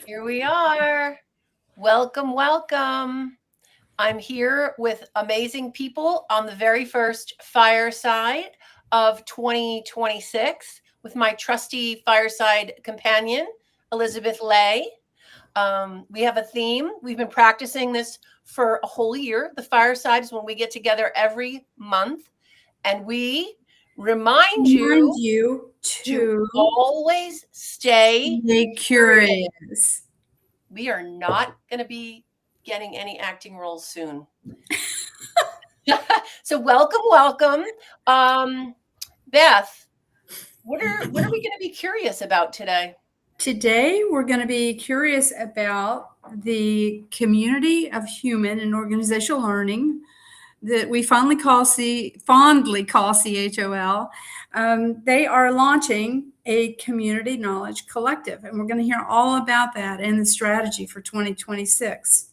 Here we are. Welcome, welcome. I'm here with amazing people on the very first fireside of 2026 with my trusty fireside companion, Elizabeth Lay. We have a theme. We've been practicing this for a whole year. The fireside is when we get together every month and we remind Remind you you to to always stay stay curious. curious. We are not going to be getting any acting roles soon. So welcome. Beth, what are we going to be curious about today? Today, we're going to be curious about the community of human and organizational learning that we fondly call CHOL. They are launching a community knowledge collective, and we're going to hear all about that and the strategy for 2026.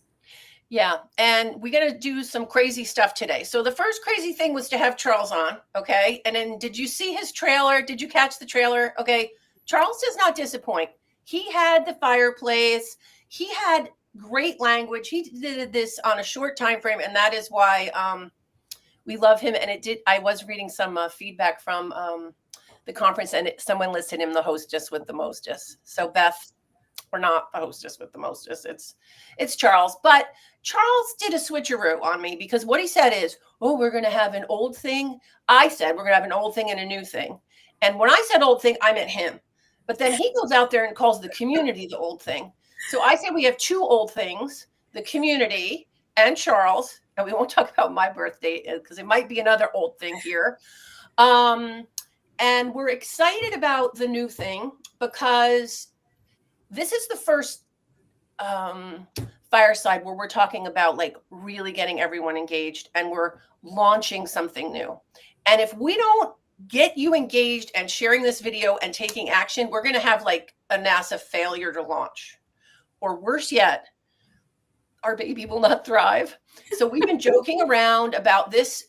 Yeah, and we're going to do some crazy stuff today. So the first crazy thing was to have Charles on, okay? And then did you see his trailer? Did you catch the trailer? Okay. Charles does not disappoint. He had the fireplace. He had great language. He did this on a short time frame, and that is why we love him. And I was reading some feedback from the conference, and someone listed him the hostess with the mostest. So Beth, we're not the hostess with the mostest. It's Charles. But Charles did a switcheroo on me because what he said is, oh, we're going to have an old thing. I said we're going to have an old thing and a new thing. And when I said old thing, I meant him. But then he goes out there and calls the community the old thing. So I say we have two old things, the community and Charles. And we won't talk about my birthday because it might be another old thing here. And we're excited about the new thing because this is the first fireside where we're talking about like really getting everyone engaged and we're launching something new. And if we don't get you engaged and sharing this video and taking action, we're going to have like a NASA failure to launch. Or worse yet, our baby will not thrive. So we've been joking around about this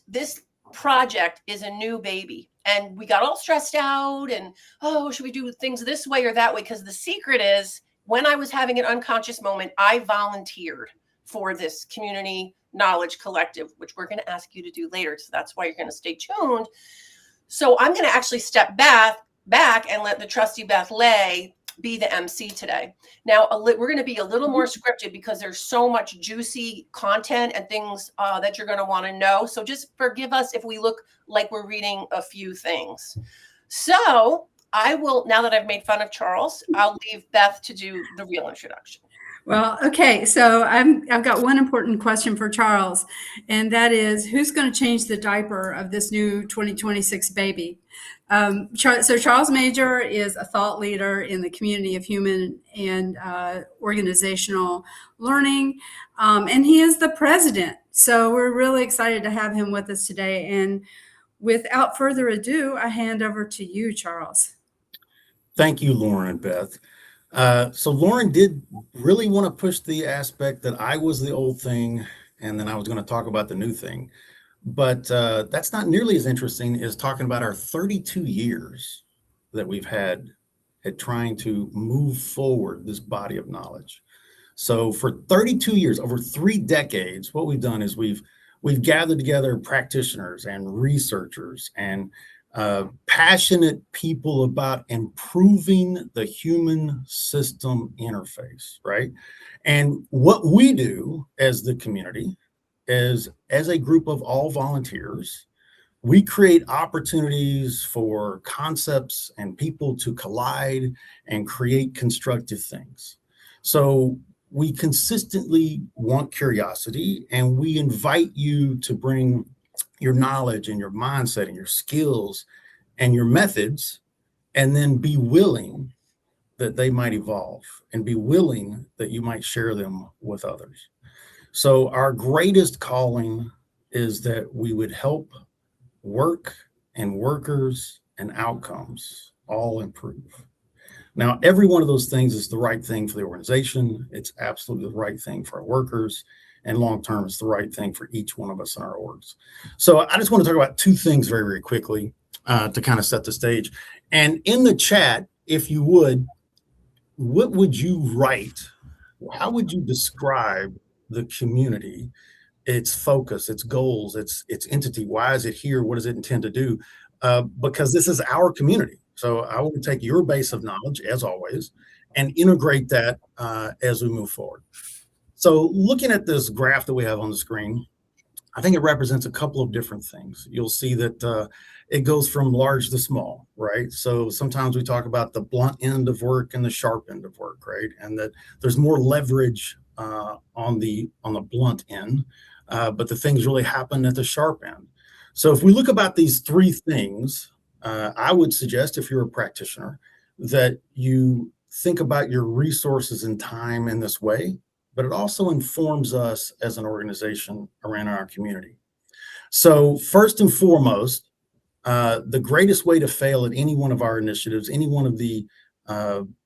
project is a new baby. And we got all stressed out and, oh, should we do things this way or that way? Because the secret is when I was having an unconscious moment, I volunteered for this community knowledge collective, which we're going to ask you to do later. So that's why you're going to stay tuned. So I'm going to actually step back and let the trusty Beth Lay be the MC today. Now, we're going to be a little more scripted because there's so much juicy content and things that you're going to want to know. So just forgive us if we look like we're reading a few things. So I will, now that I've made fun of Charles, I'll leave Beth to do the real introduction. Well, okay, so I've got one important question for Charles, and that is, who's going to change the diaper of this new 2026 baby? So Charles Major is a thought leader in the community of human and organizational learning, and he is the president. So we're really excited to have him with us today. And without further ado, I hand over to you, Charles. Thank you, Lauren and Beth. So Lauren did really want to push the aspect that I was the old thing, and then I was going to talk about the new thing. But that's not nearly as interesting as talking about our 32 years that we've had at trying to move forward this body of knowledge. So for 32 years, over 3 decades, what we've done is we've gathered together practitioners and researchers and passionate people about improving the human system interface, right? And what we do as the community is, as a group of all volunteers, we create opportunities for concepts and people to collide and create constructive things. So we consistently want curiosity, and we invite you to bring your knowledge and your mindset and your skills and your methods, and then be willing that they might evolve and be willing that you might share them with others. So our greatest calling is that we would help work and workers and outcomes all improve. Now, every one of those things is the right thing for the organization. It's absolutely the right thing for our workers. And long-term, it's the right thing for each one of us in our orgs. So I just want to talk about 2 things very, very quickly to kind of set the stage. And in the chat, if you would, what would you write? How would you describe the community, its focus, its goals, its entity? Why is it here? What does it intend to do? Because this is our community. So I want to take your base of knowledge, as always, and integrate that as we move forward. So looking at this graph that we have on the screen, I think it represents a couple of different things. You'll see that it goes from large to small, right? So sometimes we talk about the blunt end of work and the sharp end of work, right? And that there's more leverage on the blunt end, but the things really happen at the sharp end. So if we look about these three things, I would suggest, if you're a practitioner, that you think about your resources and time in this way, but it also informs us as an organization around our community. So first and foremost, the greatest way to fail at any one of our initiatives, any one of the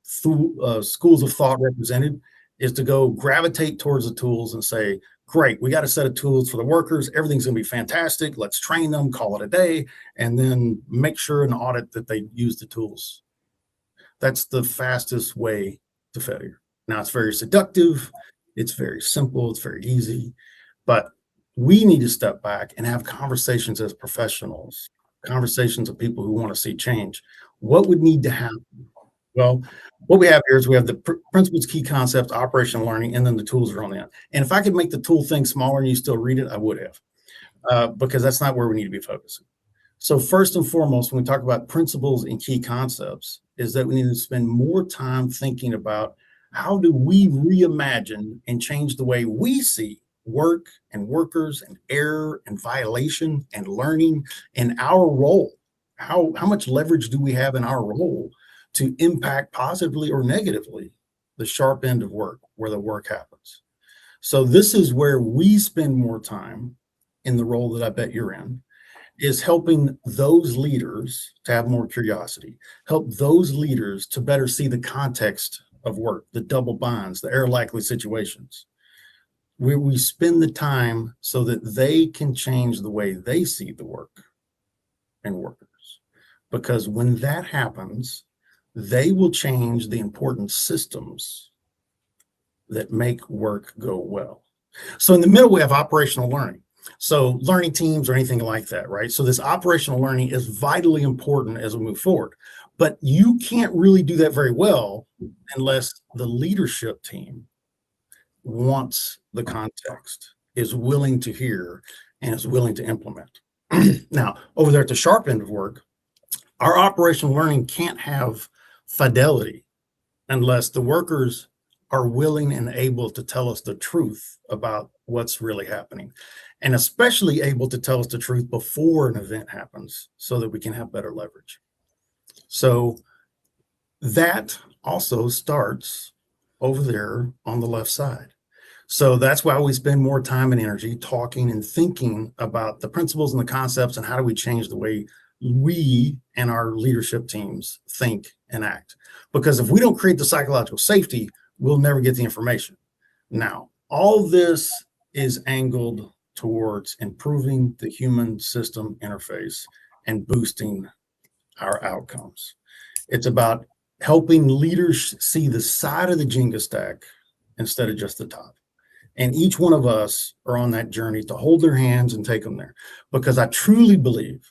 schools of thought represented, is to go gravitate towards the tools and say, great, we got a set of tools for the workers. Everything's going to be fantastic. Let's train them, call it a day, and then make sure and audit that they use the tools. That's the fastest way to failure. Now, it's very seductive. It's very simple. It's very easy. But we need to step back and have conversations as professionals, conversations of people who want to see change. What would need to happen? Well, what we have here is we have the principles, key concepts, operational learning, and then the tools are on the end. And if I could make the tool thing smaller and you still read it, I would have, because that's not where we need to be focusing. So first and foremost, when we talk about principles and key concepts, is that we need to spend more time thinking about how do we reimagine and change the way we see work and workers and error and violation and learning and our role. How much leverage do we have in our role to impact positively or negatively the sharp end of work, where the work happens? So this is where we spend more time in the role that I bet you're in, is helping those leaders to have more curiosity, help those leaders to better see the context of work, the double binds, the error likely situations, where we spend the time so that they can change the way they see the work and workers. Because when that happens, they will change the important systems that make work go well. So in the middle, we have operational learning. So learning teams or anything like that, right? So this operational learning is vitally important as we move forward. But you can't really do that very well unless the leadership team wants the context, is willing to hear, and is willing to implement. Now, over there at the sharp end of work, our operational learning can't have fidelity unless the workers are willing and able to tell us the truth about what's really happening, and especially able to tell us the truth before an event happens so that we can have better leverage. So that also starts over there on the left side. So that's why we spend more time and energy talking and thinking about the principles and the concepts and how do we change the way we and our leadership teams think and act. Because if we don't create the psychological safety, we'll never get the information. Now, all this is angled towards improving the human system interface and boosting our outcomes. It's about helping leaders see the side of the Jenga stack instead of just the top. And each one of us are on that journey to hold their hands and take them there. Because I truly believe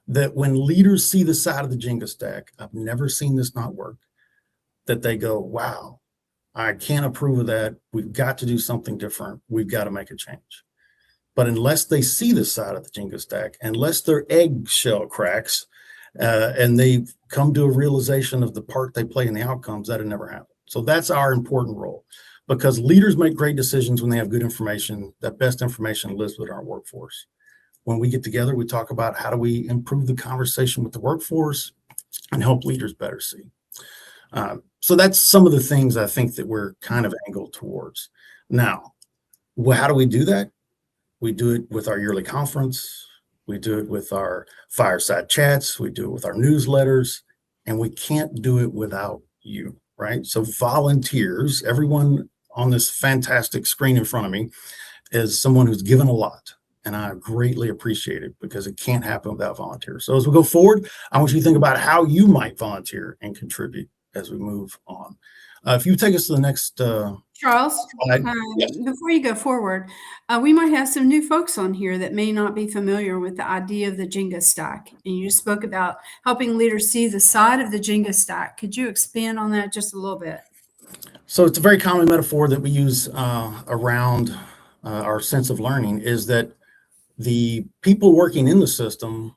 that when leaders see the side of the Jenga stack, I've never seen this not work, that they go, wow, I can't approve of that. We've got to do something different. We've got to make a change. But unless they see the side of the Jenga stack, unless their eggshell cracks, and they come to a realization of the part they play in the outcomes, that'll never happen. So that's our important role, because leaders make great decisions when they have good information. That best information lives with our workforce. When we get together, we talk about how do we improve the conversation with the workforce and help leaders better see. So that's some of the things I think that we're kind of angled towards. Now, how do we do that? We do it with our yearly conference. We do it with our fireside chats. We do it with our newsletters, and we can't do it without you, right? So volunteers, everyone on this fantastic screen in front of me is someone who's given a lot, and I greatly appreciate it because it can't happen without volunteers. So as we go forward, I want you to think about how you might volunteer and contribute as we move on. If you take us to the next Charles, slide. Yes. before you go forward, we might have some new folks on here that may not be familiar with the idea of the Jenga stack. And you just spoke about helping leaders see the side of the Jenga stack. Could you expand on that just a little bit? So it's a very common metaphor that we use around our sense of learning, is that the people working in the system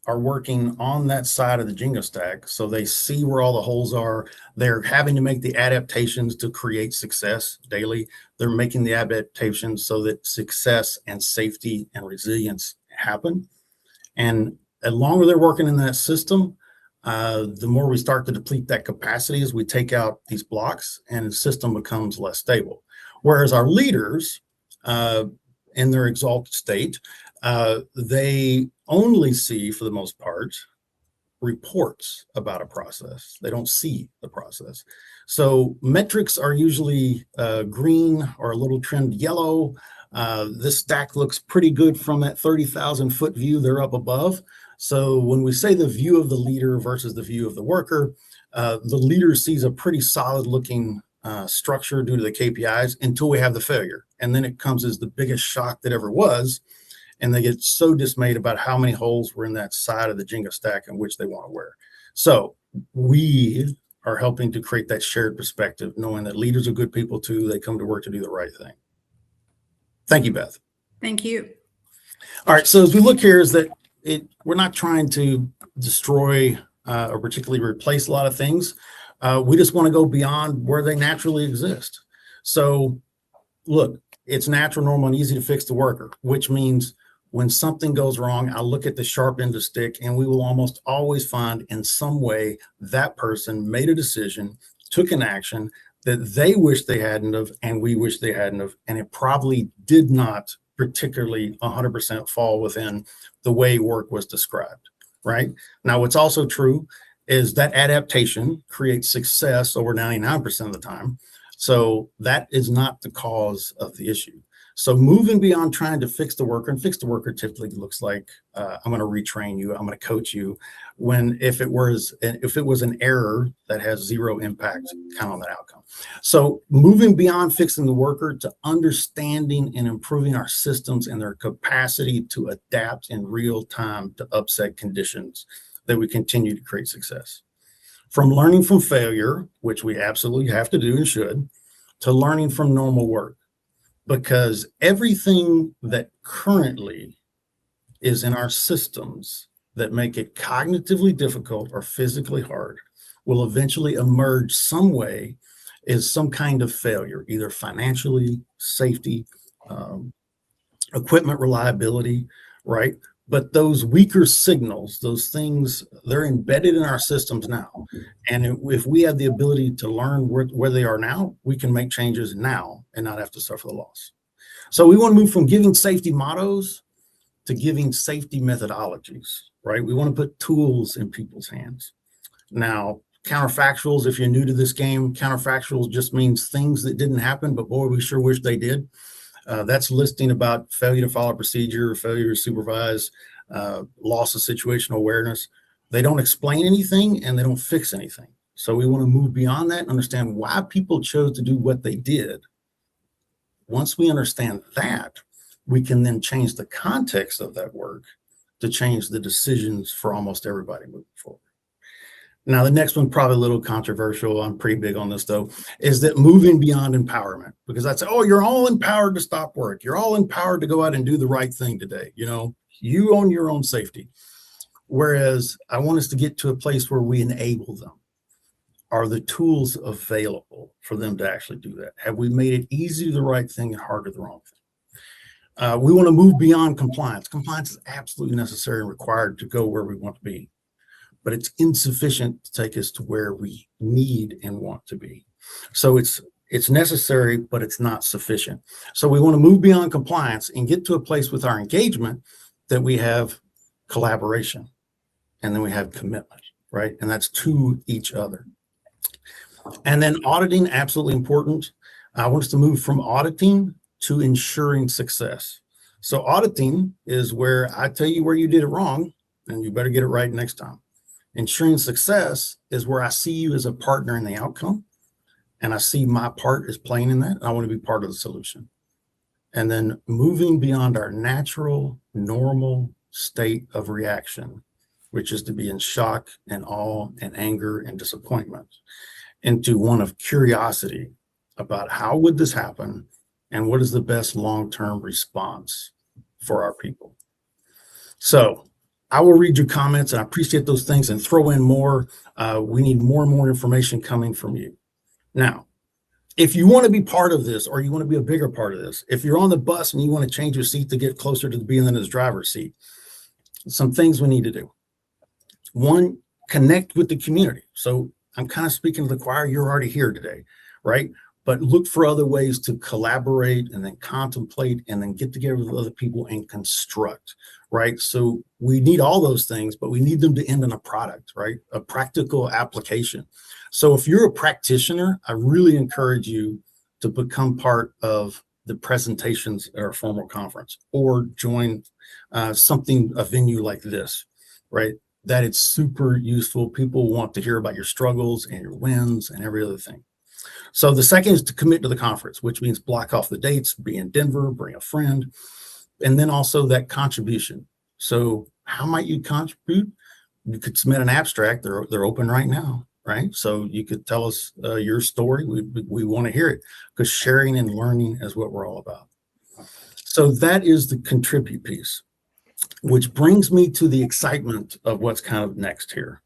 are working on that side of the Jenga stack. So they see where all the holes are. They're having to make the adaptations to create success daily. They're making the adaptations so that success and safety and resilience happen. And the longer they're working in that system, the more we start to deplete that capacity as we take out these blocks, and the system becomes less stable. Whereas our leaders, in their exalted state, they only see, for the most part, reports about a process. They don't see the process. So metrics are usually green or a little trimmed yellow. This stack looks pretty good from that 30,000 foot view they're up above. So when we say the view of the leader versus the view of the worker, the leader sees a pretty solid looking structure due to the KPIs until we have the failure. And then it comes as the biggest shock that ever was. And they get so dismayed about how many holes were in that side of the Jenga stack in which they want to wear. So we are helping to create that shared perspective, knowing that leaders are good people too. They come to work to do the right thing. Thank you, Beth. Thank you. All right. So as we look here, is that we're not trying to destroy or particularly replace a lot of things. We just want to go beyond where they naturally exist. So look, it's natural, normal, and easy to fix the worker, which means when something goes wrong, I'll look at the sharp end of the stick, and we will almost always find in some way that person made a decision, took an action that they wish they hadn't have, and we wish they hadn't have, and it probably did not particularly 100% fall within the way work was described, right? Now, what's also true is that adaptation creates success over 99% of the time. So that is not the cause of the issue. So moving beyond trying to fix the worker, and fix the worker typically looks like I'm going to retrain you, I'm going to coach you. When if it was an error that has zero impact kind of on that outcome. So moving beyond fixing the worker to understanding and improving our systems and their capacity to adapt in real time to upset conditions that we continue to create success. From learning from failure, which we absolutely have to do and should, to learning from normal work. Because everything that currently is in our systems that make it cognitively difficult or physically hard will eventually emerge some way as some kind of failure, either financially, safety, equipment reliability, right? But those weaker signals, those things, they're embedded in our systems now. And if we have the ability to learn where they are now, we can make changes now and not have to suffer the loss. So we want to move from giving safety mottos to giving safety methodologies, right? We want to put tools in people's hands. Now, counterfactuals, if you're new to this game, counterfactuals just means things that didn't happen, but boy, we sure wish they did. That's listing about failure to follow procedure, failure to supervise, loss of situational awareness. They don't explain anything and they don't fix anything. So we want to move beyond that and understand why people chose to do what they did. Once we understand that, we can then change the context of that work to change the decisions for almost everybody moving forward. Now, the next one, probably a little controversial, I'm pretty big on this though, is that moving beyond empowerment. Because I'd say, oh, you're all empowered to stop work. You're all empowered to go out and do the right thing today. You know, you own your own safety. Whereas I want us to get to a place where we enable them. Are the tools available for them to actually do that? Have we made it easy to do the right thing and hard to do the wrong thing? We want to move beyond compliance. Compliance is absolutely necessary and required to go where we want to be. But it's insufficient to take us to where we need and want to be. So it's necessary, but it's not sufficient. So we want to move beyond compliance and get to a place with our engagement that we have collaboration and then we have commitment, right? And that's to each other. And then auditing, absolutely important. I want us to move from auditing to ensuring success. So auditing is where I tell you where you did it wrong and you better get it right next time. Ensuring success is where I see you as a partner in the outcome and I see my part is playing in that. I want to be part of the solution. And then moving beyond our natural, normal state of reaction, which is to be in shock and awe and anger and disappointment, into one of curiosity about how would this happen and what is the best long-term response for our people. So I will read your comments, and I appreciate those things, and throw in more. We need more and more information coming from you. Now, if you want to be part of this, or you want to be a bigger part of this, if you're on the bus and you want to change your seat to get closer to being in the driver's seat, some things we need to do. One, connect with the community. So I'm kind of speaking to the choir. You're already here today, right? But look for other ways to collaborate, and then contemplate, and then get together with other people and construct, right? So we need all those things, but we need them to end in a product, right? A practical application. So if you're a practitioner, I really encourage you to become part of the presentations at our formal conference, or join a venue like this, right? That it's super useful. People want to hear about your struggles and your wins and every other thing. So the second is to commit to the conference, which means block off the dates, be in Denver, bring a friend, and then also that contribution. So how might you contribute? You could submit an abstract. They're open right now, right? So you could tell us your story. We want to hear it, because sharing and learning is what we're all about. So that is the contribute piece, which brings me to the excitement of what's kind of next here,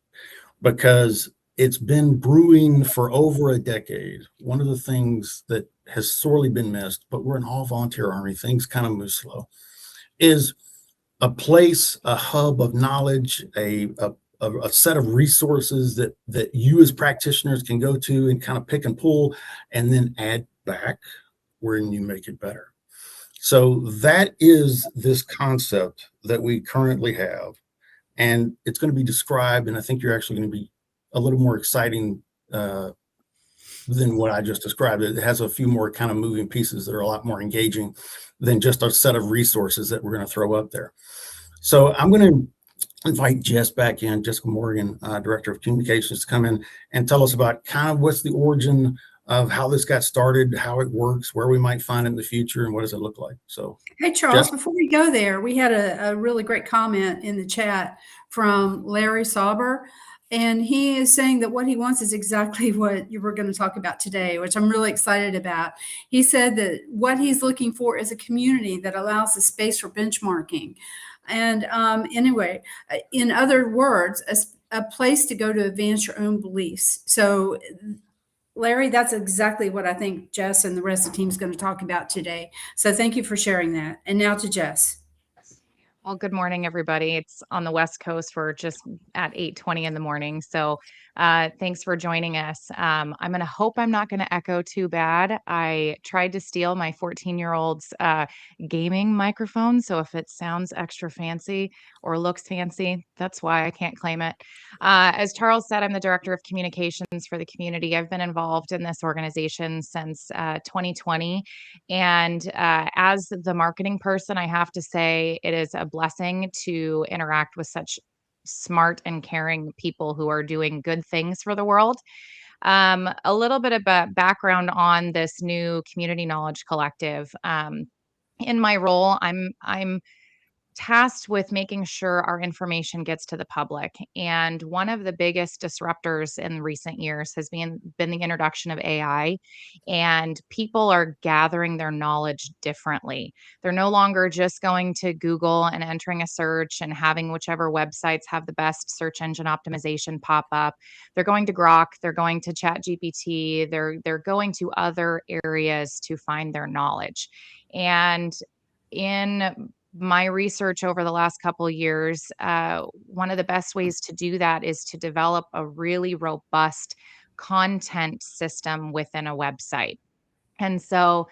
because it's been brewing for over a decade. One of the things that has sorely been missed, but we're an all-volunteer army, things kind of move slow, is a place, a hub of knowledge, a set of resources that you as practitioners can go to and kind of pick and pull, and then add back when you make it better. So that is this concept that we currently have, and it's going to be described, and I think you're actually going to be a little more exciting than what I just described. It has a few more kind of moving pieces that are a lot more engaging than just a set of resources that we're going to throw up there. So I'm going to invite Jess back in, Jessica Morgan, Director of Communications, to come in and tell us about kind of what's the origin of how this got started, how it works, where we might find it in the future, and what does it look like. So, hey, Charles, Jess? before we go there, we had a really great comment in the chat from Larry Sauber. And he is saying that what he wants is exactly what you were going to talk about today, which I'm really excited about. He said that what he's looking for is a community that allows a space for benchmarking. And anyway, in other words, a place to go to advance your own beliefs. So, Larry, that's exactly what I think Jess and the rest of the team is going to talk about today. So thank you for sharing that. And now to Jess. Well, good morning, everybody. It's on the West Coast. We're just at 8:20 in the morning. So thanks for joining us. I'm going to hope I'm not going to echo too bad. I tried to steal my 14-year-old's gaming microphone. So if it sounds extra fancy or looks fancy, that's why I can't claim it. As Charles said, I'm the Director of Communications for the community. I've been involved in this organization since 2020. And as the marketing person, I have to say it is a blessing to interact with such smart and caring people who are doing good things for the world. A little bit of a background on this new Community Knowledge Collective. In my role, I'm tasked with making sure our information gets to the public. And one of the biggest disruptors in recent years has been the introduction of AI, and people are gathering their knowledge differently. They're no longer just going to Google and entering a search and having whichever websites have the best search engine optimization pop up. They're going to Grok, they're going to ChatGPT, they're going to other areas to find their knowledge. And in my research over the last couple of years, one of the best ways to do that is to develop a really robust content system within a website. And so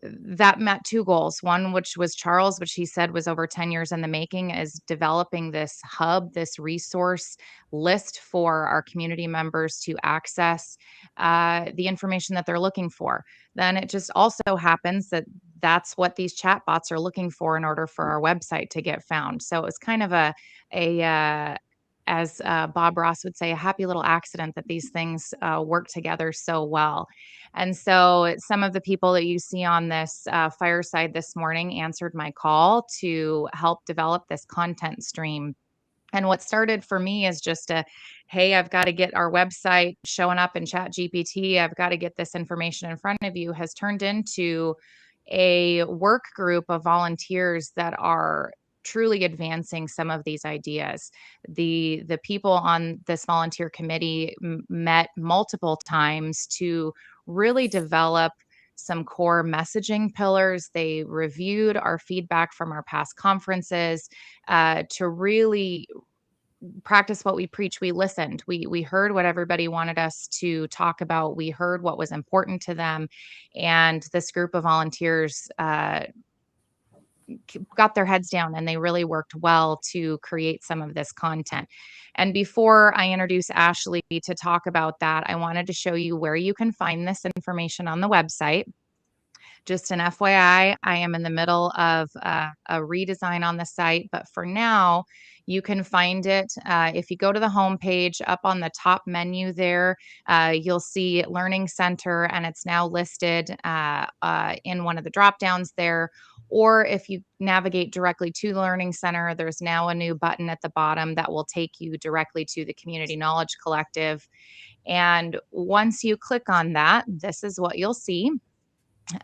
that met two goals. One, which was Charles, which he said was over 10 years in the making, is developing this hub, this resource list for our community members to access the information that they're looking for. Then it just also happens that that's what these chatbots are looking for in order for our website to get found. So it was kind of a as Bob Ross would say, a happy little accident that these things work together so well. And so some of the people that you see on this fireside this morning answered my call to help develop this content stream. And what started for me is just hey, I've got to get our website showing up in Chat GPT. I've got to get this information in front of you, has turned into a work group of volunteers that are truly advancing some of these ideas. The people on this volunteer committee met multiple times to really develop some core messaging pillars. They reviewed our feedback from our past conferences to really practice what we preach. We listened. We heard what everybody wanted us to talk about. We heard what was important to them, and this group of volunteers got their heads down and they really worked well to create some of this content. And before I introduce Ashley to talk about that, I wanted to show you where you can find this information on the website. Just an FYI, I am in the middle of a redesign on the site, but for now, you can find it. If you go to the homepage, up on the top menu there, you'll see Learning Center, and it's now listed in one of the drop downs there. Or if you navigate directly to the Learning Center, there's now a new button at the bottom that will take you directly to the Community Knowledge Collective. And once you click on that, this is what you'll see.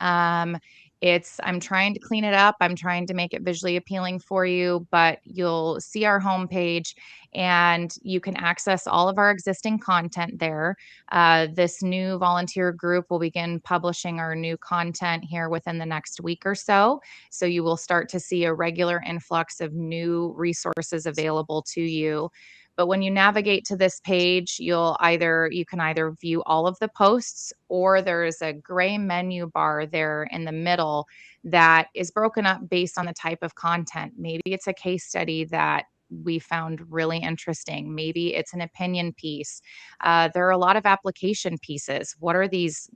I'm trying to clean it up. I'm trying to make it visually appealing for you, but you'll see our homepage and you can access all of our existing content there. This new volunteer group will begin publishing our new content here within the next week or so. So you will start to see a regular influx of new resources available to you. But when you navigate to this page, you can either view all of the posts, or there's a gray menu bar there in the middle that is broken up based on the type of content. Maybe it's a case study that we found really interesting. Maybe it's an opinion piece. There are a lot of application pieces. What are these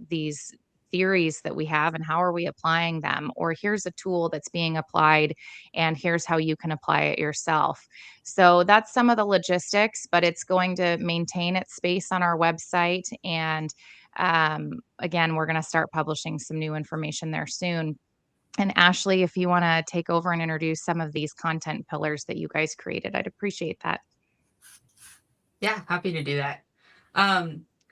theories that we have and how are we applying them? Or here's a tool that's being applied and here's how you can apply it yourself. So that's some of the logistics, but it's going to maintain its space on our website. And again, we're going to start publishing some new information there soon. And Ashley, if you want to take over and introduce some of these content pillars that you guys created, I'd appreciate that. Yeah, happy to do that.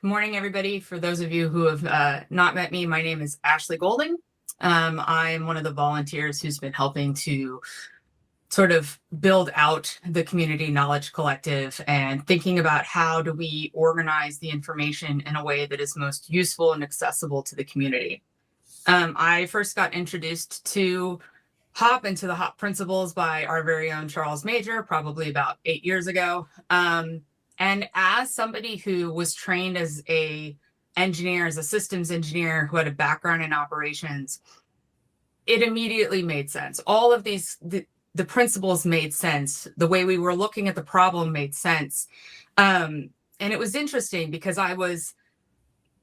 Good morning, everybody. For those of you who have not met me, my name is Ashley Goulding. I'm one of the volunteers who's been helping to sort of build out the Community Knowledge Collective and thinking about how do we organize the information in a way that is most useful and accessible to the community. I first got introduced to HOP and to the HOP principles by our very own Charles Major, probably about 8 years ago. And as somebody who was trained as a systems engineer who had a background in operations, it immediately made sense. All of these, the principles made sense. The way we were looking at the problem made sense. And it was interesting because I was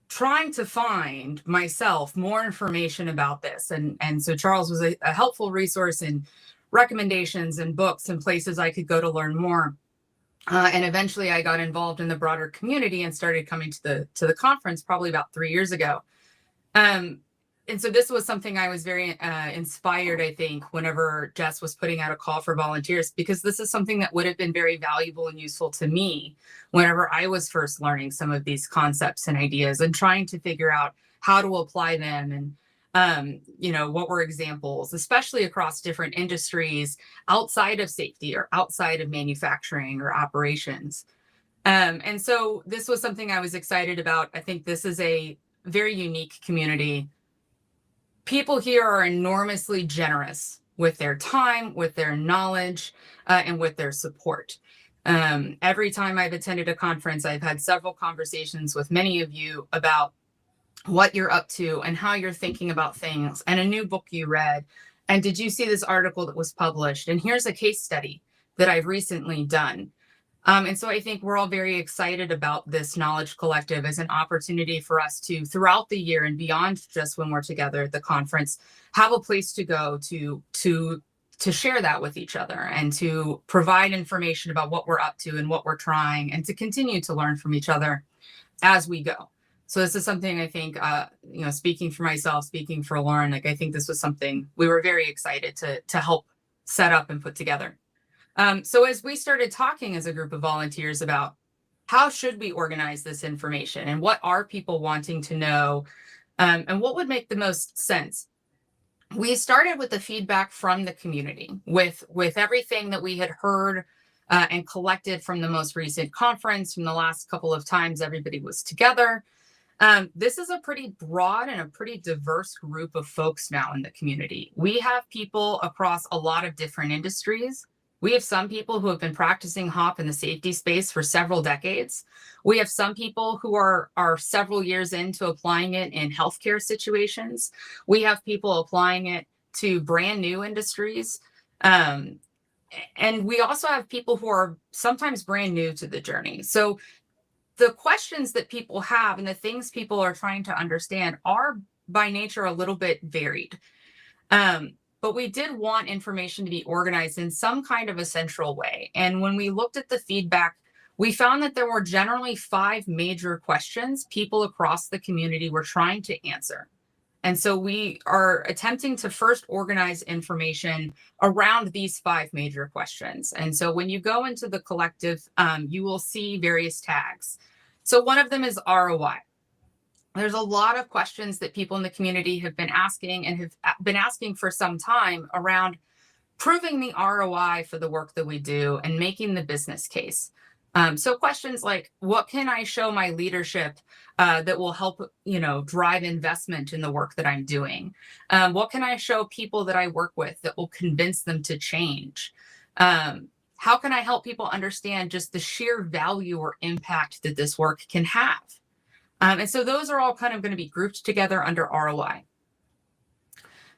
trying to find myself more information about this. And so Charles was a helpful resource in recommendations and books and places I could go to learn more. And eventually I got involved in the broader community and started coming to the conference probably about 3 years ago. And so this was something I was very inspired, I think, whenever Jess was putting out a call for volunteers, because this is something that would have been very valuable and useful to me whenever I was first learning some of these concepts and ideas and trying to figure out how to apply them and what were examples, especially across different industries outside of safety or outside of manufacturing or operations. And so this was something I was excited about. I think this is a very unique community. People here are enormously generous with their time, with their knowledge, and with their support. Every time I've attended a conference, I've had several conversations with many of you about what you're up to and how you're thinking about things and a new book you read. And did you see this article that was published? And here's a case study that I've recently done. And so I think we're all very excited about this knowledge collective as an opportunity for us to, throughout the year and beyond just when we're together at the conference, have a place to go to share that with each other and to provide information about what we're up to and what we're trying, and to continue to learn from each other as we go. So this is something I think, speaking for myself, speaking for Lauren, like I think this was something we were very excited to help set up and put together. So as we started talking as a group of volunteers about how should we organize this information and what are people wanting to know, and what would make the most sense, we started with the feedback from the community, with everything that we had heard and collected from the most recent conference, from the last couple of times everybody was together. This is a pretty broad and a pretty diverse group of folks now in the community. We have people across a lot of different industries. We have some people who have been practicing HOP in the safety space for several decades. We have some people who are several years into applying it in healthcare situations. We have people applying it to brand new industries. And we also have people who are sometimes brand new to the journey. So the questions that people have and the things people are trying to understand are by nature a little bit varied. But we did want information to be organized in some kind of a central way. And when we looked at the feedback, we found that there were generally 5 major questions people across the community were trying to answer. And so we are attempting to first organize information around these 5 major questions. And so when you go into the collective, you will see various tags. So one of them is ROI. There's a lot of questions that people in the community have been asking and have been asking for some time around proving the ROI for the work that we do and making the business case. So questions like, what can I show my leadership that will help, drive investment in the work that I'm doing? What can I show people that I work with that will convince them to change? How can I help people understand just the sheer value or impact that this work can have? And so those are all kind of going to be grouped together under ROI.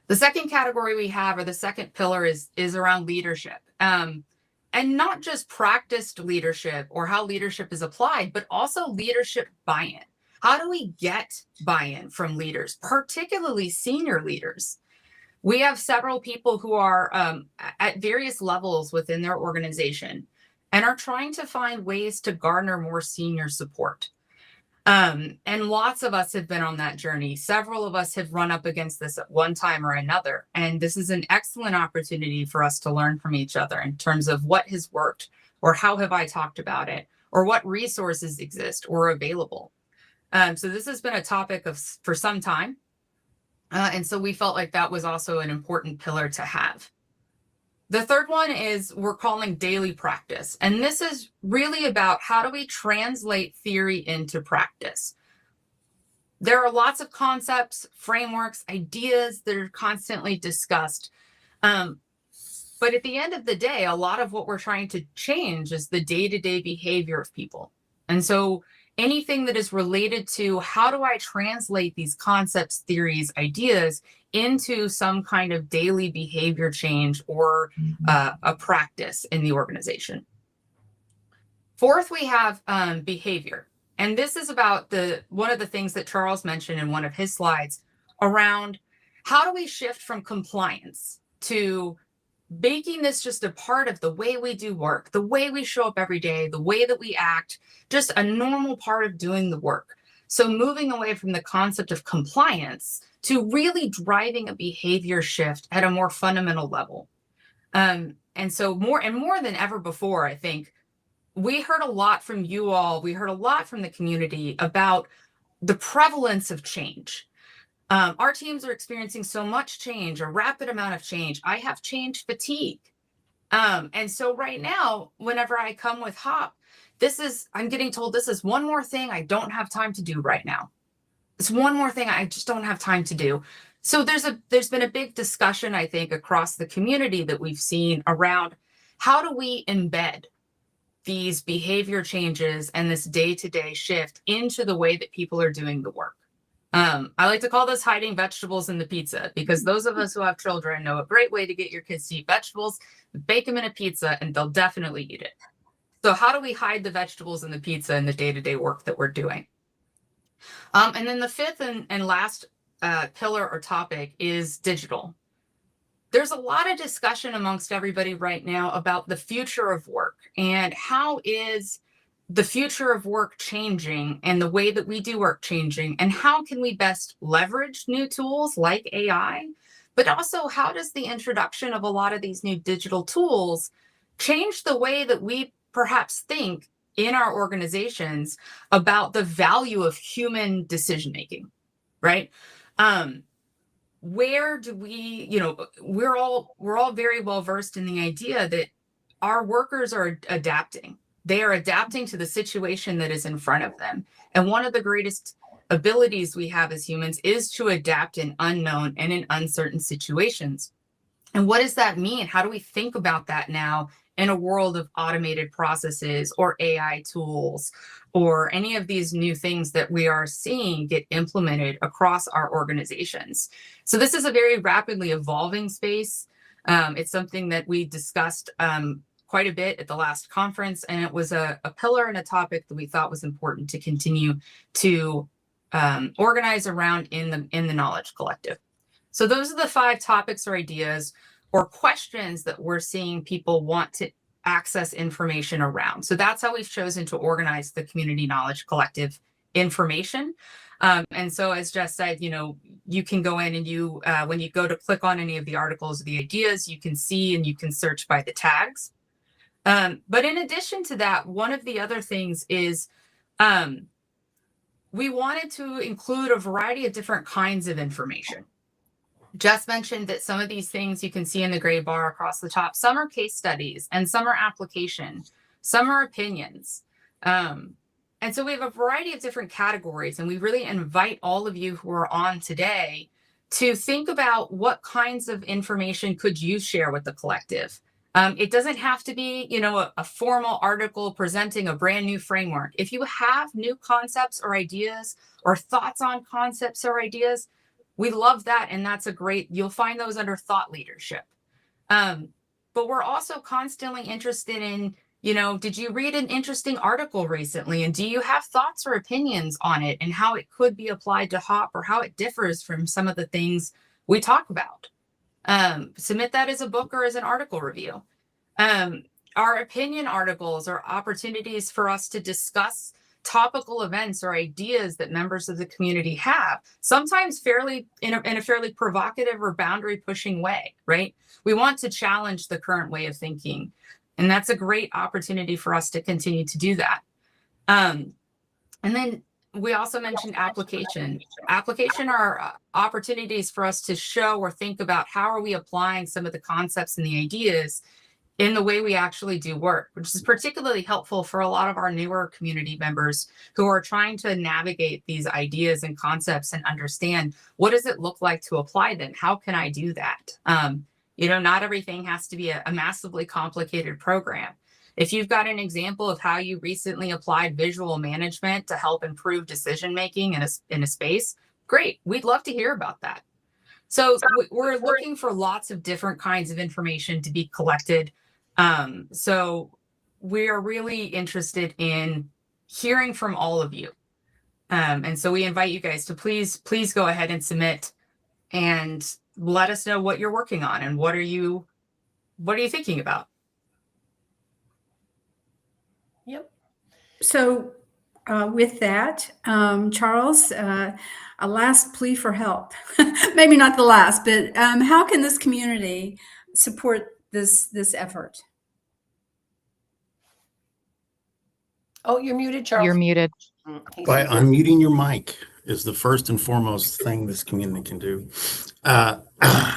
The second category we have, or the second pillar, is around leadership. And not just practiced leadership or how leadership is applied, but also leadership buy-in. How do we get buy-in from leaders, particularly senior leaders? We have several people who are at various levels within their organization and are trying to find ways to garner more senior support. And lots of us have been on that journey. Several of us have run up against this at one time or another. And this is an excellent opportunity for us to learn from each other in terms of what has worked, or how have I talked about it, or what resources exist or are available. So this has been a topic for some time. And so we felt like that was also an important pillar to have. The third one is we're calling daily practice. And this is really about how do we translate theory into practice. There are lots of concepts, frameworks, ideas that are constantly discussed. But at the end of the day, a lot of what we're trying to change is the day-to-day behavior of people. And so anything that is related to how do I translate these concepts, theories, ideas into some kind of daily behavior change or a practice in the organization. Fourth, we have behavior. And this is about one of the things that Charles mentioned in one of his slides around how do we shift from compliance to making this just a part of the way we do work, the way we show up every day, the way that we act, just a normal part of doing the work. So moving away from the concept of compliance to really driving a behavior shift at a more fundamental level. And so more than ever before, I think we heard a lot from you all. We heard a lot from the community about the prevalence of change. Our teams are experiencing so much change, a rapid amount of change. I have change fatigue. And so right now, whenever I come with HOP, I'm getting told this is one more thing I don't have time to do right now. It's one more thing I just don't have time to do. So there's been a big discussion, I think, across the community that we've seen around how do we embed these behavior changes and this day-to-day shift into the way that people are doing the work. I like to call this hiding vegetables in the pizza, because those of us who have children know a great way to get your kids to eat vegetables, bake them in a pizza, and they'll definitely eat it. So how do we hide the vegetables in the pizza in the day-to-day work that we're doing? And then the fifth and last pillar or topic is digital. there's a lot of discussion amongst everybody right now about the future of work and how is the future of work changing and the way that we do work changing, and how can we best leverage new tools like AI, but also how does the introduction of a lot of these new digital tools change the way that we perhaps think in our organizations about the value of human decision making, right? Where do we, we're all very well versed in the idea that our workers are adapting. They are adapting to the situation that is in front of them. And one of the greatest abilities we have as humans is to adapt in unknown and in uncertain situations. And what does that mean? How do we think about that now in a world of automated processes or AI tools or any of these new things that we are seeing get implemented across our organizations? So this is a very rapidly evolving space. It's something that we discussed quite a bit at the last conference, and it was a pillar and a topic that we thought was important to continue to organize around in the Knowledge Collective. So those are the 5 topics or ideas or questions that we're seeing people want to access information around. So that's how we've chosen to organize the Community Knowledge Collective information. And so as Jess said, you can go in and you, when you go to click on any of the articles or the ideas, you can see and you can search by the tags. But in addition to that, one of the other things is we wanted to include a variety of different kinds of information. Jess mentioned that some of these things you can see in the gray bar across the top. Some are case studies and some are application. Some are opinions. And so we have a variety of different categories, and we really invite all of you who are on today to think about what kinds of information could you share with the collective. It doesn't have to be, a formal article presenting a brand new framework. If you have new concepts or ideas or thoughts on concepts or ideas, we love that. And that's you'll find those under thought leadership. But we're also constantly interested in, did you read an interesting article recently? And do you have thoughts or opinions on it and how it could be applied to HOP or how it differs from some of the things we talk about? Submit that as a book or as an article review. Our opinion articles are opportunities for us to discuss topical events or ideas that members of the community have, sometimes in a fairly provocative or boundary pushing way, right? We want to challenge the current way of thinking. And that's a great opportunity for us to continue to do that. And then we also mentioned application. Application are opportunities for us to show or think about how are we applying some of the concepts and the ideas in the way we actually do work, which is particularly helpful for a lot of our newer community members who are trying to navigate these ideas and concepts and understand what does it look like to apply them? How can I do that? Not everything has to be a massively complicated program. If you've got an example of how you recently applied visual management to help improve decision-making in a space, great. We'd love to hear about that. So we're looking for lots of different kinds of information to be collected. So we are really interested in hearing from all of you. And so we invite you guys to please go ahead and submit and let us know what you're working on and what are you thinking about? Yep. So with that, Charles, a last plea for help. Maybe not the last, but how can this community support this effort? Oh, you're muted, Charles. You're muted. By unmuting your mic is the first and foremost thing this community can do.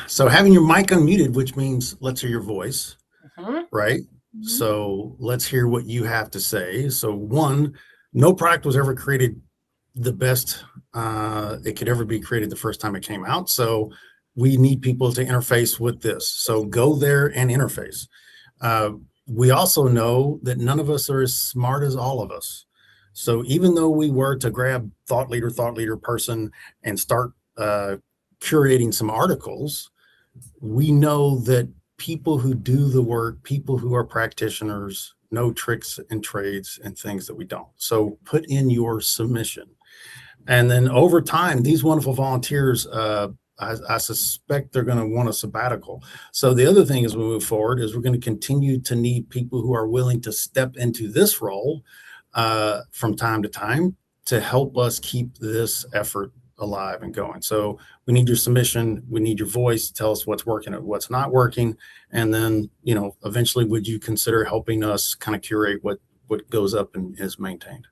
So having your mic unmuted, which means let's hear your voice, right? Mm-hmm. So let's hear what you have to say. So one, no product was ever created the best it could ever be created the first time it came out. So we need people to interface with this. So go there and interface. We also know that none of us are as smart as all of us. So even though we were to grab thought leader person and start curating some articles, we know that people who do the work, people who are practitioners, know tricks and trades and things that we don't. So put in your submission. And then over time, these wonderful volunteers I suspect they're going to want a sabbatical. So the other thing as we move forward is we're going to continue to need people who are willing to step into this role from time to time to help us keep this effort alive and going. So we need your submission. We need your voice. Tell us what's working and what's not working. And then, eventually, would you consider helping us kind of curate what goes up and is maintained?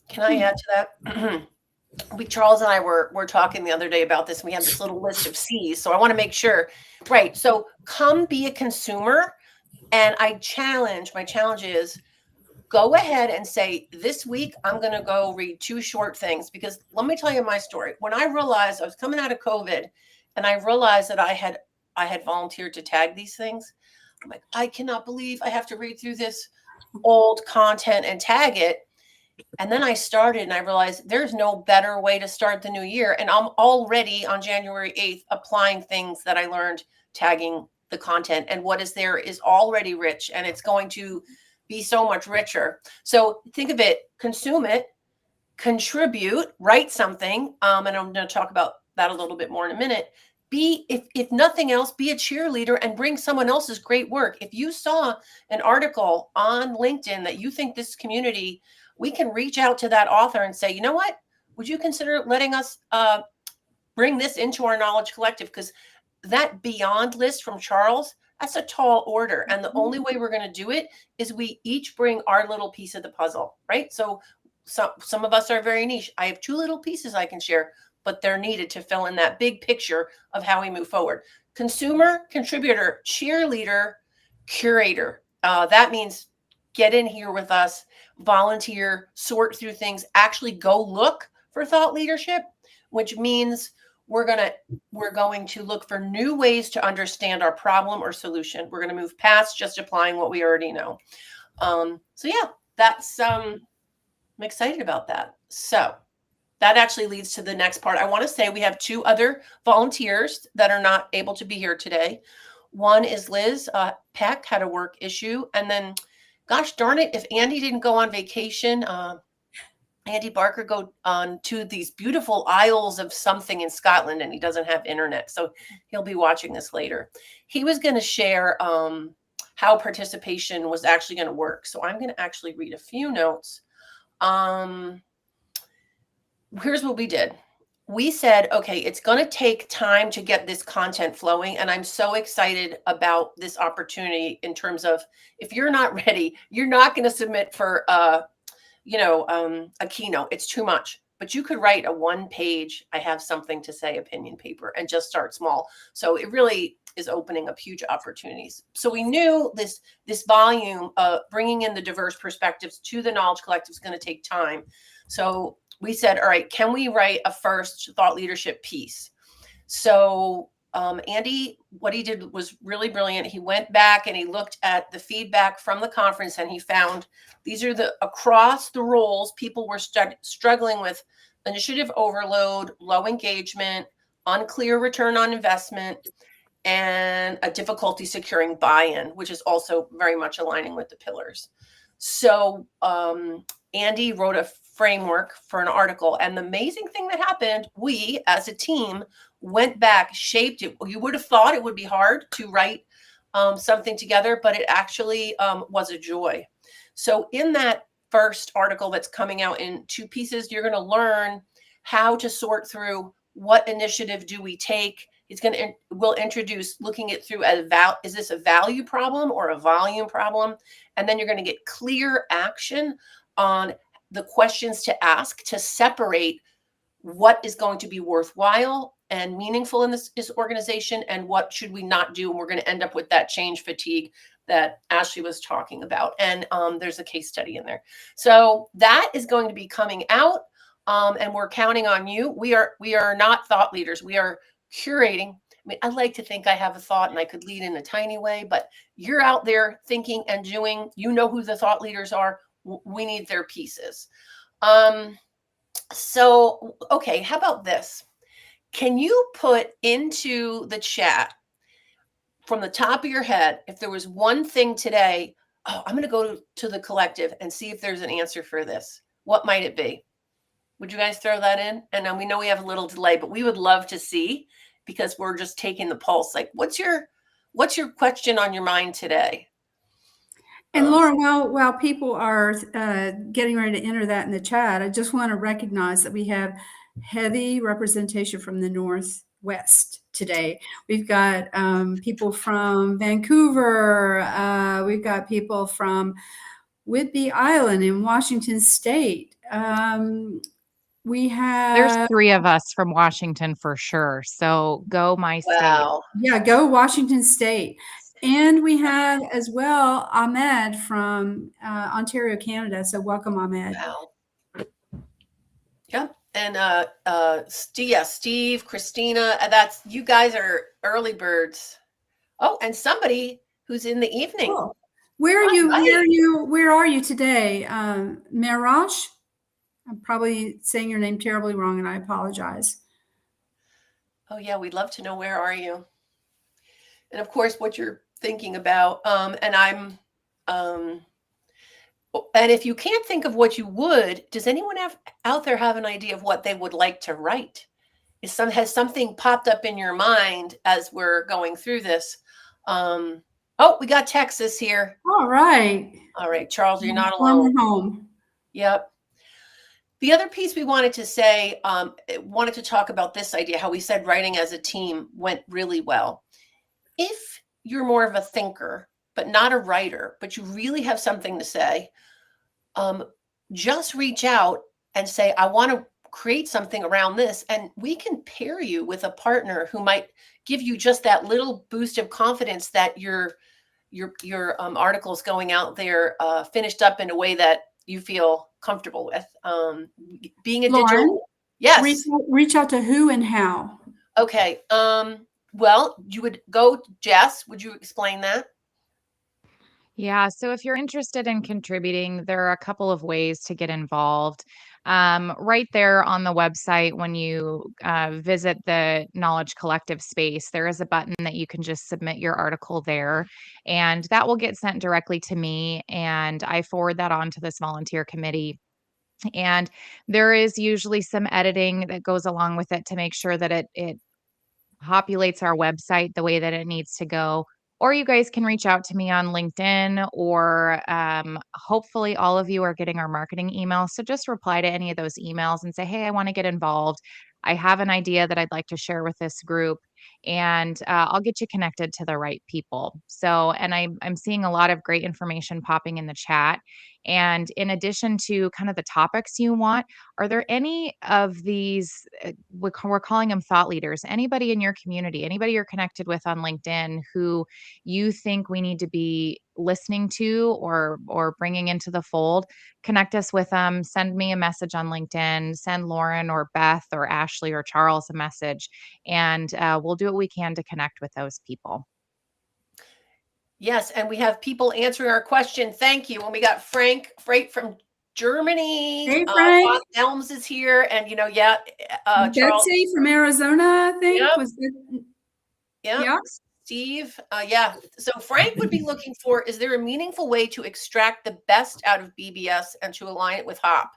Can I add to that? Charles and I were talking the other day about this. And we have this little list of C's. So I want to make sure, right? So come be a consumer. And my challenge is go ahead and say, this week, I'm going to go read 2 short things, because let me tell you my story. When I realized I was coming out of COVID and I realized that I had volunteered to tag these things, I'm like, I cannot believe I have to read through this old content and tag it. And then I started and I realized there's no better way to start the new year. And I'm already on January 8th applying things that I learned tagging the content, and what is there is already rich, and it's going to be so much richer. So think of it, consume it, contribute, write something. And I'm going to talk about that a little bit more in a minute. If nothing else, be a cheerleader and bring someone else's great work. If you saw an article on LinkedIn that you think this community, we can reach out to that author and say, you know what, would you consider letting us bring this into our knowledge collective? Because that beyond list from Charles, that's a tall order. And the only way we're going to do it is we each bring our little piece of the puzzle, right? So some of us are very niche. I have 2 little pieces I can share, but they're needed to fill in that big picture of how we move forward. Consumer, contributor, cheerleader, curator. That means get in here with us, volunteer, sort through things, actually go look for thought leadership, which means we're going to look for new ways to understand our problem or solution. We're going to move past just applying what we already know. So yeah, that's I'm excited about that. So that actually leads to the next part. I want to say we have 2 other volunteers that are not able to be here today. One is Liz. Peck had a work issue. And then, gosh darn it, if Andy didn't go on vacation, Andy Barker go on to these beautiful isles of something in Scotland, and he doesn't have internet. So he'll be watching this later. He was going to share how participation was actually going to work. So I'm going to actually read a few notes. Here's what we did. We said, okay, it's going to take time to get this content flowing. And I'm so excited about this opportunity in terms of, if you're not ready, you're not going to submit for a keynote. It's too much. But you could write a 1-page, I have something to say opinion paper, and just start small. So it really is opening up huge opportunities. So we knew this volume of bringing in the diverse perspectives to the Knowledge Collective is going to take time. So we said, all right, can we write a first thought leadership piece? So Andy, what he did was really brilliant. He went back and he looked at the feedback from the conference, and he found these are across the roles, people were struggling with initiative overload, low engagement, unclear return on investment, and a difficulty securing buy-in, which is also very much aligning with the pillars. So Andy wrote a framework for an article. And the amazing thing that happened, we as a team went back, shaped it. You would have thought it would be hard to write something together, but it actually was a joy. So in that first article that's coming out in 2 pieces, you're going to learn how to sort through what initiative do we take. We'll introduce looking it through is this a value problem or a volume problem? And then you're going to get clear action on the questions to ask to separate what is going to be worthwhile and meaningful in this organization and what should we not do. And we're going to end up with that change fatigue that Ashley was talking about. And there's a case study in there. So that is going to be coming out, and we're counting on you. We are not thought leaders. We are curating. I mean, I like to think I have a thought and I could lead in a tiny way, but you're out there thinking and doing. You know who the thought leaders are. We need their pieces. So, okay, how about this? Can you put into the chat from the top of your head, if there was one thing today, I'm going to go to the collective and see if there's an answer for this. What might it be? Would you guys throw that in? And then we know we have a little delay, but we would love to see, because we're just taking the pulse. Like, what's your question on your mind today? And Lauren, while people are getting ready to enter that in the chat, I just want to recognize that we have heavy representation from the Northwest today. We've got people from Vancouver. We've got people from Whidbey Island in Washington State. We have There's 3 of us from Washington for sure. So go my state. Wow. Yeah, go Washington State. And we have as well Ahmed from Ontario, Canada. So welcome, Ahmed. Wow. Yep. And Steve, Christina, that's, you guys are early birds. Oh, and somebody who's in the evening. Cool. Where are you today? Marash? I'm probably saying your name terribly wrong, and I apologize. Oh yeah, we'd love to know, where are you? And of course, what you're thinking about. And if you can't think of what you would, does anyone out there have an idea of what they would like to write? Has something popped up in your mind as we're going through this? Oh, we got Texas here. All right. All right, Charles, you're not alone. Home. Yep. The other piece we wanted to say, wanted to talk about this idea, how we said writing as a team went really well. If you're more of a thinker, but not a writer, but you really have something to say, just reach out and say, I want to create something around this. And we can pair you with a partner who might give you just that little boost of confidence that your article is going out there finished up in a way that you feel comfortable with. Being a Lauren, digital, yes. Reach out to who and how? Okay. Well, you would go, Jess, would you explain that? Yeah, so if you're interested in contributing, there are a couple of ways to get involved. Right there on the website, when you visit the Knowledge Collective space, there is a button that you can just submit your article there, and that will get sent directly to me, and I forward that on to this volunteer committee. And there is usually some editing that goes along with it to make sure that it populates our website the way that it needs to go. Or you guys can reach out to me on LinkedIn, or hopefully all of you are getting our marketing email. So just reply to any of those emails and say, hey, I want to get involved. I have an idea that I'd like to share with this group, and I'll get you connected to the right people. So, and I'm seeing a lot of great information popping in the chat. And in addition to kind of the topics you want, are there any of these, we're calling them thought leaders, anybody in your community, anybody you're connected with on LinkedIn who you think we need to be listening to or bringing into the fold? Connect us with them. Send me a message on LinkedIn. Send Lauren or Beth or Ashley or Charles a message, and we'll do what we can to connect with those people. Yes, and we have people answering our question. Thank you. And we got Frank from Germany. Hey, Frank. Bob Elms is here, and Charles. Betsy from Arizona, I think. Yep. Was it? Yep. Yeah. Steve. Yeah. So Frank would be looking for, is there a meaningful way to extract the best out of BBS and to align it with HOP?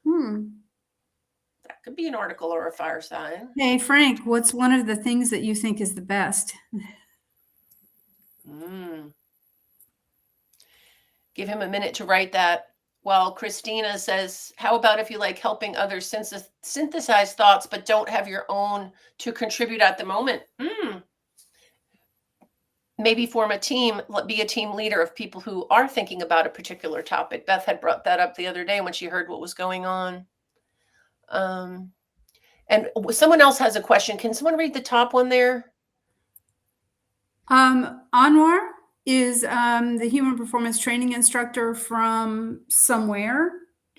That could be an article or a fireside. Hey, Frank, what's one of the things that you think is the best? Give him a minute to write that. While Christina says, how about if you like helping others synthesize thoughts, but don't have your own to contribute at the moment? Maybe form a team, be a team leader of people who are thinking about a particular topic. Beth had brought that up the other day when she heard what was going on. And someone else has a question. Can someone read the top one there? Anwar is the human performance training instructor from somewhere.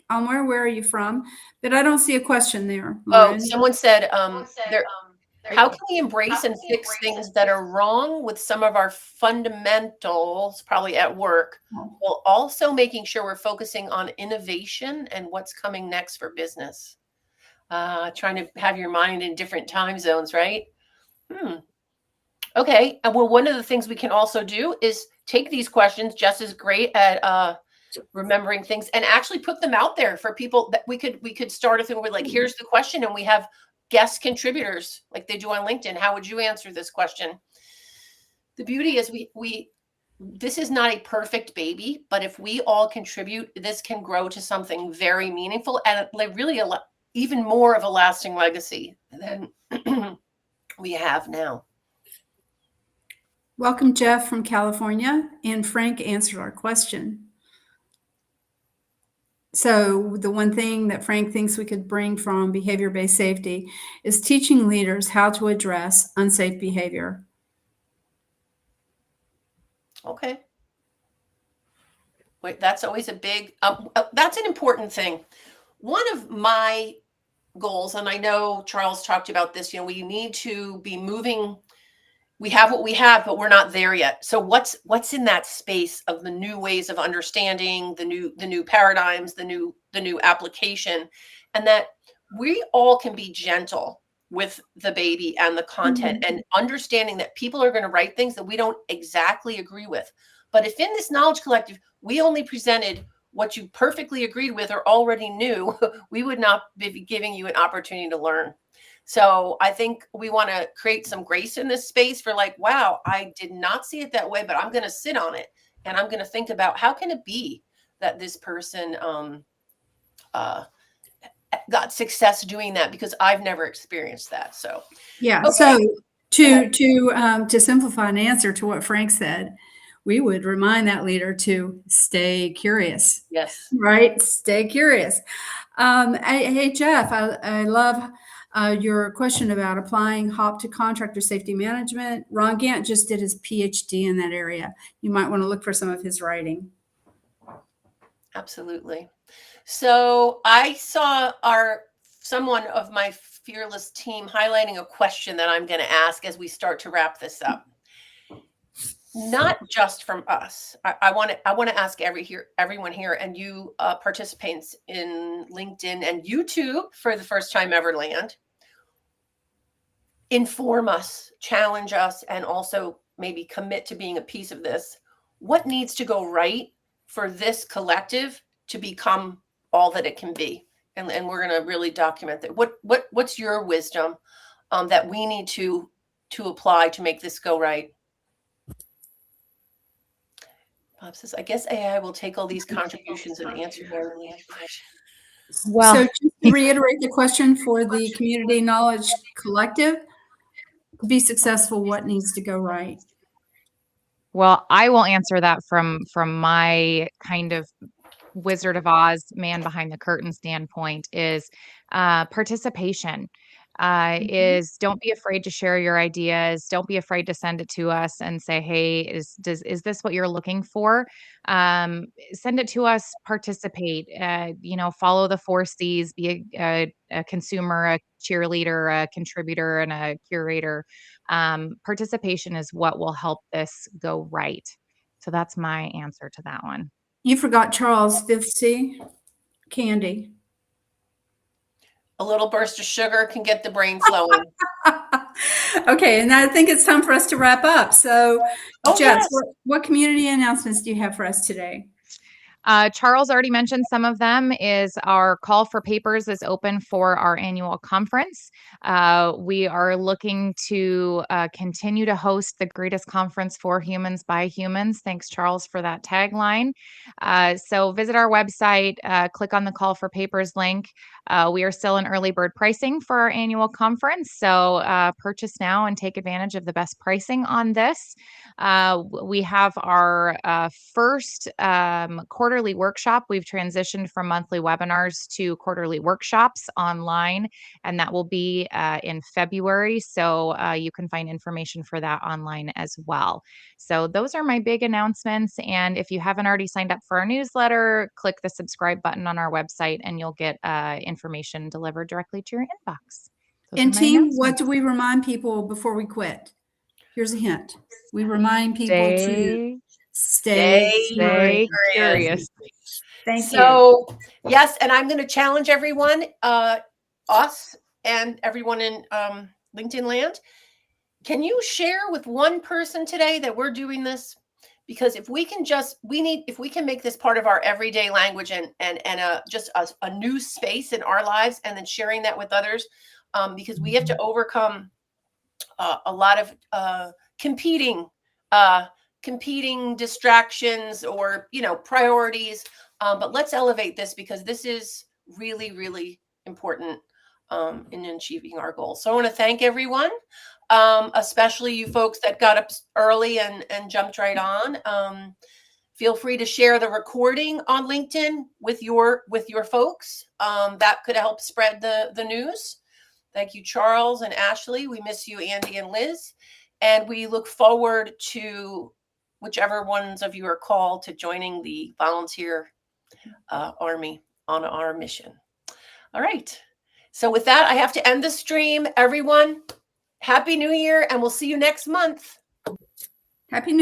Anwar, where are you from? But I don't see a question there, Lauren. Oh, someone said, how can we embrace and fix things that are wrong with some of our fundamentals, probably at work, while also making sure we're focusing on innovation and what's coming next for business? Trying to have your mind in different time zones, right? Okay. Well, one of the things we can also do is take these questions. Jess is great at remembering things, and actually put them out there for people that we could start a thing with, like, here's the question, and we have guest contributors like they do on LinkedIn. How would you answer this question? The beauty is this is not a perfect baby, but if we all contribute, this can grow to something very meaningful and really even more of a lasting legacy than we have now. Welcome, Jeff from California, and Frank answered our question. So the one thing that Frank thinks we could bring from behavior-based safety is teaching leaders how to address unsafe behavior. Okay. Wait, that's always a big, that's an important thing. One of my goals, and I know Charles talked about this, we need to be moving. We have what we have, but we're not there yet. So what's in that space of the new ways of understanding, the new paradigms, the new application, and that we all can be gentle with the baby and the content, and understanding that people are going to write things that we don't exactly agree with. But if in this knowledge collective, we only presented what you perfectly agreed with or already knew, we would not be giving you an opportunity to learn. So I think we want to create some grace in this space for, like, wow, I did not see it that way, but I'm going to sit on it and I'm going to think about how can it be that this person got success doing that, because I've never experienced that. So yeah. Okay. So to simplify an answer to what Frank said, we would remind that leader to stay curious. Yes. Right. Stay curious. Hey, Jeff, I love your question about applying HOP to contractor safety management. Ron Gant just did his PhD in that area. You might want to look for some of his writing. Absolutely. So I saw someone of my fearless team highlighting a question that I'm going to ask as we start to wrap this up. Not just from us. I want to ask everyone here, and you participants in LinkedIn and YouTube for the first time ever land. Inform us, challenge us, and also maybe commit to being a piece of this. What needs to go right for this collective to become all that it can be? And we're going to really document that. What's your wisdom that we need to apply to make this go right? Bob says, I guess AI will take all these contributions and answer their questions. Well, so just to reiterate the question for the Community Knowledge Collective, to be successful, what needs to go right? Well, I will answer that from my kind of Wizard of Oz, man behind the curtain standpoint, is participation. Is don't be afraid to share your ideas. Don't be afraid to send it to us and say, hey, is this what you're looking for? Send it to us, participate, follow the 4 C's, be a consumer, a cheerleader, a contributor, and a curator. Participation is what will help this go right. So that's my answer to that one. You forgot Charles' 5th C, candy. A little burst of sugar can get the brain flowing. Okay, and I think it's time for us to wrap up. So, Jess, yes. what community announcements do you have for us today? Charles already mentioned some of them. Is our call for papers is open for our annual conference. We are looking to continue to host the greatest conference for humans by humans. Thanks, Charles, for that tagline. So visit our website, click on the call for papers link. We are still in early bird pricing for our annual conference. So purchase now and take advantage of the best pricing on this. We have our first quarterly workshop. We've transitioned from monthly webinars to quarterly workshops online, and that will be in February. So you can find information for that online as well. So those are my big announcements. And if you haven't already signed up for our newsletter, click the subscribe button on our website and you'll get information delivered directly to your inbox. And team, what do we remind people before we quit? Here's a hint. We remind people to stay curious. Thank you. Yes, and I'm going to challenge everyone, us and everyone in LinkedIn land. Can you share with one person today that we're doing this? because if we can if we can make this part of our everyday language and just a new space in our lives, and then sharing that with others, because we have to overcome a lot of competing distractions, or priorities, but let's elevate this, because this is really, really important in achieving our goals. So I want to thank everyone, especially you folks that got up early and jumped right on. Feel free to share the recording on LinkedIn with your folks. That could help spread the news. Thank you, Charles and Ashley. We miss you, Andy and Liz. And we look forward to whichever ones of you are called to joining the volunteer army on our mission. All right. So with that, I have to end the stream. Everyone, Happy New Year, and we'll see you next month. Happy New